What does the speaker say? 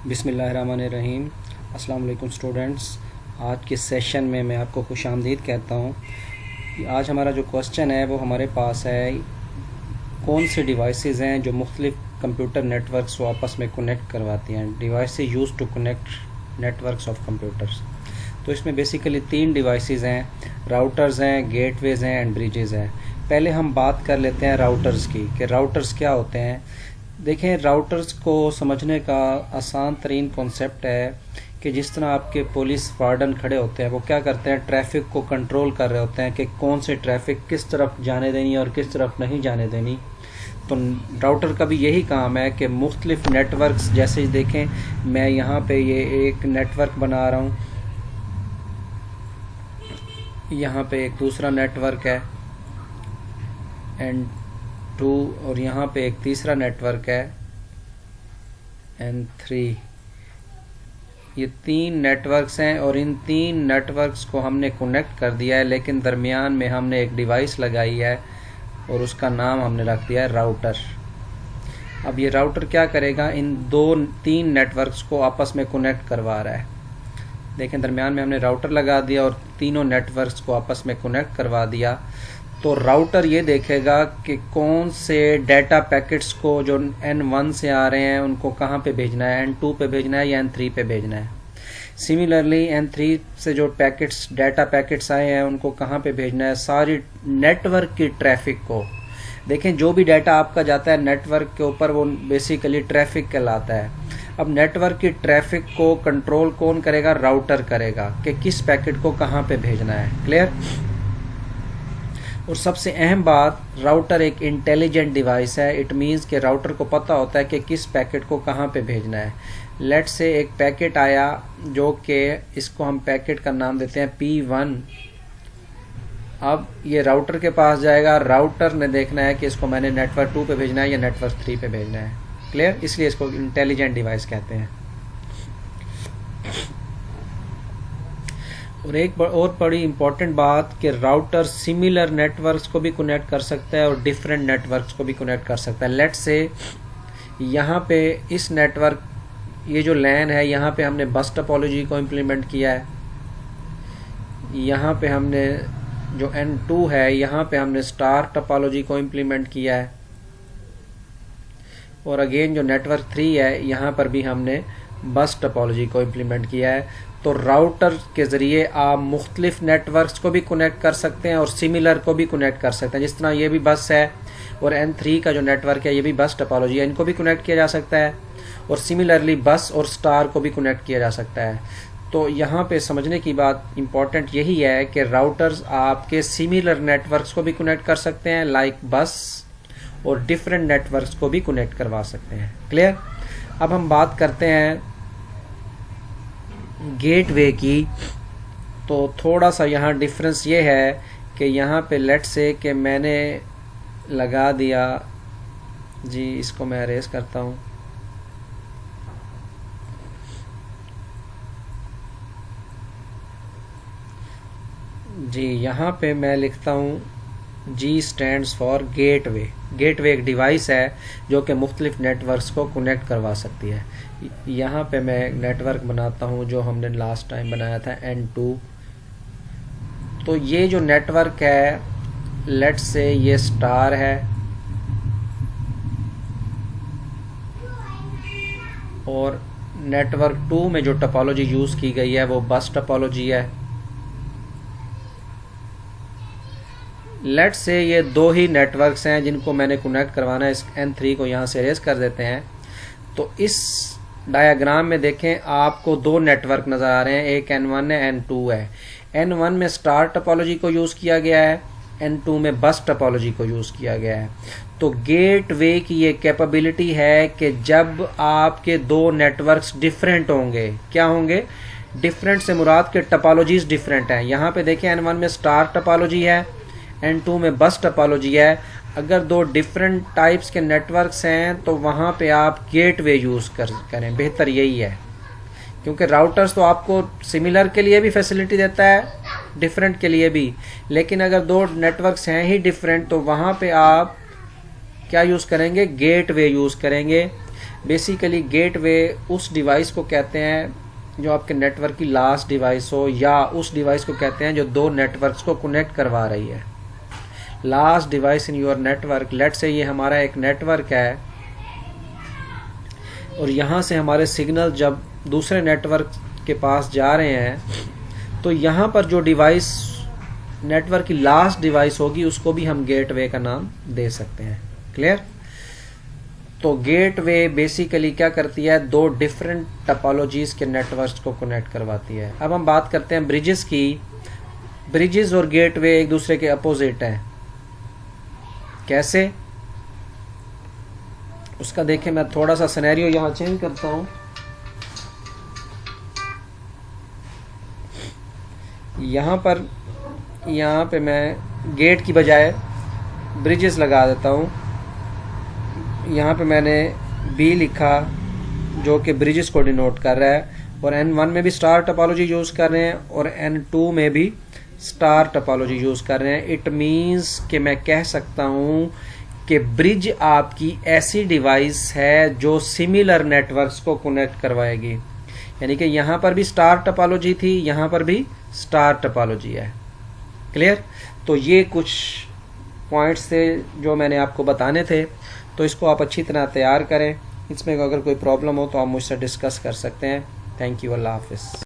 बिस्मिल्लाहिर्रहमानिर्रहीम। अस्सलाम वालेकुम स्टूडेंट्स। आज के सेशन में मैं आपको खुशामदीद कहता हूँ। आज हमारा जो क्वेश्चन है वो हमारे पास है, कौन से डिवाइसेस हैं जो मुख्तलिफ कंप्यूटर नेटवर्क्स को आपस में कनेक्ट करवाती हैं। Devices use to connect networks of computers. तो इसमें बेसिकली 3 डिवाइसेस हैं, राउटर्स हैं, गेटवेज हैं एंड ब्रिजेज़ हैं। पहले हम बात कर लेते हैं राउटर्स की, कि राउटर्स क्या होते हैं। देखें, राउटर्स को समझने का आसान तरीन कॉन्सेप्ट है कि जिस तरह आपके पुलिस वार्डन खड़े होते हैं, वो क्या करते हैं, ट्रैफिक को कंट्रोल कर रहे होते हैं कि कौन से ट्रैफिक किस तरफ जाने देनी और किस तरफ नहीं जाने देनी। तो राउटर का भी यही काम है कि मुख्तलिफ नेटवर्क्स, जैसे देखें मैं यहाँ पे ये एक नेटवर्क बना रहा हूँ, यहाँ पे एक दूसरा नेटवर्क है N2, और यहाँ पे एक तीसरा नेटवर्क है N3। ये 3 नेटवर्क्स हैं और इन 3 नेटवर्क्स को हमने कनेक्ट कर दिया है, लेकिन दरमियान में हमने एक डिवाइस लगाई है और उसका नाम हमने रख दिया है राउटर। अब ये राउटर क्या करेगा, इन 2-3 नेटवर्क्स को आपस में कनेक्ट करवा रहा है। देखें, दरमियान में हमने राउटर लगा दिया और तीनों नेटवर्क्स को आपस में कनेक्ट करवा दिया। तो राउटर ये देखेगा कि कौन से डाटा पैकेट्स को जो N1 से आ रहे हैं उनको कहाँ पे भेजना है, N2 पे भेजना है या N3 पे भेजना है। सिमिलरली N3 से जो डाटा पैकेट्स आए हैं उनको कहाँ पे भेजना है। सारी नेटवर्क की ट्रैफिक को देखें, जो भी डाटा आपका जाता है नेटवर्क के ऊपर वो बेसिकली ट्रैफिक कहलाता है। अब नेटवर्क की ट्रैफिक को कंट्रोल कौन करेगा, राउटर करेगा कि किस पैकेट को कहाँ पे भेजना है। क्लियर। और सबसे अहम बात, राउटर एक इंटेलिजेंट डिवाइस है। इट मीन्स कि राउटर को पता होता है कि किस पैकेट को कहाँ पे भेजना है। लेट से एक पैकेट आया जो कि इसको हम पैकेट का नाम देते हैं P1। अब ये राउटर के पास जाएगा, राउटर ने देखना है कि इसको मैंने नेटवर्क 2 पे भेजना है या नेटवर्क 3 पे भेजना है। क्लियर। इसलिए इसको इंटेलिजेंट डिवाइस कहते हैं। और एक और बड़ी इंपॉर्टेंट बात कि राउटर सिमिलर नेटवर्क्स को भी कनेक्ट कर सकता है और डिफरेंट नेटवर्क्स को भी कनेक्ट कर सकता है। लेट्स से यहाँ पे इस नेटवर्क, ये जो लैन है, यहाँ पे हमने बस टोपोलॉजी को इम्प्लीमेंट किया है। यहाँ पे हमने जो N2 है, यहाँ पे हमने स्टार टोपोलॉजी को इम्प्लीमेंट किया है। और अगेन जो नेटवर्क 3 है, यहाँ पर भी हमने बस टोपोलॉजी को इम्प्लीमेंट किया है। तो राउटर के ज़रिए आप मुख्तलिफ नेटवर्क्स को भी कनेक्ट कर सकते हैं और सिमिलर को भी कनेक्ट कर सकते हैं। जिस तरह ये भी बस है और N3 का जो नेटवर्क है ये भी बस टोपोलॉजी है, इनको भी कनेक्ट किया जा सकता है। और सिमिलरली बस और स्टार को भी कनेक्ट किया जा सकता है। तो यहाँ पे समझने की बात इम्पॉर्टेंट यही है कि राउटर्स आपके सिमिलर नेटवर्क्स को भी कनेक्ट कर सकते हैं, लाइक बस, और डिफरेंट नेटवर्क्स को भी कनेक्ट करवा सकते हैं। क्लियर। अब हम बात करते हैं गेटवे की। तो थोड़ा सा यहाँ डिफरेंस ये है कि यहाँ पे लेट से कि मैंने लगा दिया जी, इसको मैं अरेज करता हूँ। जी, यहाँ पे मैं लिखता हूँ G stands for gateway. Gateway एक डिवाइस है जो कि मुख्तलिफ नेटवर्क्स को कनेक्ट करवा सकती है। यहाँ पे मैं एक नेटवर्क बनाता हूँ जो हमने लास्ट टाइम बनाया था N2। तो ये जो नेटवर्क है, लेट से ये स्टार है और नेटवर्क 2 में जो टोपोलॉजी यूज़ की गई है वो बस टोपोलॉजी है। लेट से ये 2 ही नेटवर्क्स हैं जिनको मैंने कनेक्ट करवाना है। इस N3 को यहाँ से अरेज कर देते हैं। तो इस डायग्राम में देखें, आपको 2 नेटवर्क नज़र आ रहे हैं, एक N1 है, N2 है। N1 में स्टार टोपोलॉजी को यूज़ किया गया है, N2 में बस टोपोलॉजी को यूज़ किया गया है। तो गेटवे की ये कैपेबिलिटी है कि जब आपके 2 नेटवर्क्स डिफरेंट होंगे, क्या होंगे, डिफरेंट से मुराद के टोपोलॉजीज डिफरेंट हैं। यहाँ पे देखें, N1 में स्टार टोपोलॉजी है, N2 में बस टोपोलॉजी है। अगर 2 डिफरेंट टाइप्स के नेटवर्क्स हैं तो वहाँ पे आप गेटवे यूज़ करें, बेहतर यही है। क्योंकि राउटर्स तो आपको सिमिलर के लिए भी फैसिलिटी देता है, डिफरेंट के लिए भी, लेकिन अगर 2 नेटवर्क्स हैं ही डिफरेंट तो वहाँ पे आप क्या यूज़ करेंगे, गेटवे यूज़ करेंगे। बेसिकली गेटवे उस डिवाइस को कहते हैं जो आपके नेटवर्क की लास्ट डिवाइस हो, या उस डिवाइस को कहते हैं जो दो नेटवर्क्स को कनेक्ट करवा रही है। Last device in your network, let's say ये हमारा एक नेटवर्क है और यहाँ से हमारे सिग्नल जब दूसरे नेटवर्क के पास जा रहे हैं तो यहाँ पर जो डिवाइस नेटवर्क की लास्ट डिवाइस होगी उसको भी हम गेटवे का नाम दे सकते हैं। क्लियर? तो गेटवे बेसिकली क्या करती है, दो डिफरेंट टोपोलॉजीज के नेटवर्क्स को कनेक्ट करवाती है। अब हम बात करते हैं ब्रिजेस की। ब्रिजेस और गेटवे एक दूसरे के अपोजिट हैं। कैसे? उसका देखें, मैं थोड़ा सा सिनेरियो यहां चेंज करता हूं। यहां पे मैं गेट की बजाय ब्रिजेस लगा देता हूं। यहाँ पे मैंने B लिखा जो कि ब्रिजेस को डिनोट कर रहा है, और N1 में भी स्टार टोपोलॉजी यूज कर रहे हैं और N2 में भी स्टार टोपोलॉजी यूज कर रहे हैं। इट मींस कि मैं कह सकता हूँ कि ब्रिज आपकी ऐसी डिवाइस है जो सिमिलर नेटवर्क्स को कनेक्ट करवाएगी। यानी कि यहाँ पर भी स्टार टोपोलॉजी थी, यहाँ पर भी स्टार टोपोलॉजी है। क्लियर? तो ये कुछ पॉइंट्स थे जो मैंने आपको बताने थे, तो इसको आप अच्छी तरह तैयार करें। इसमें अगर कोई प्रॉब्लम हो तो आप मुझसे डिस्कस कर सकते हैं। Thank you. अल्लाह हाफिज़।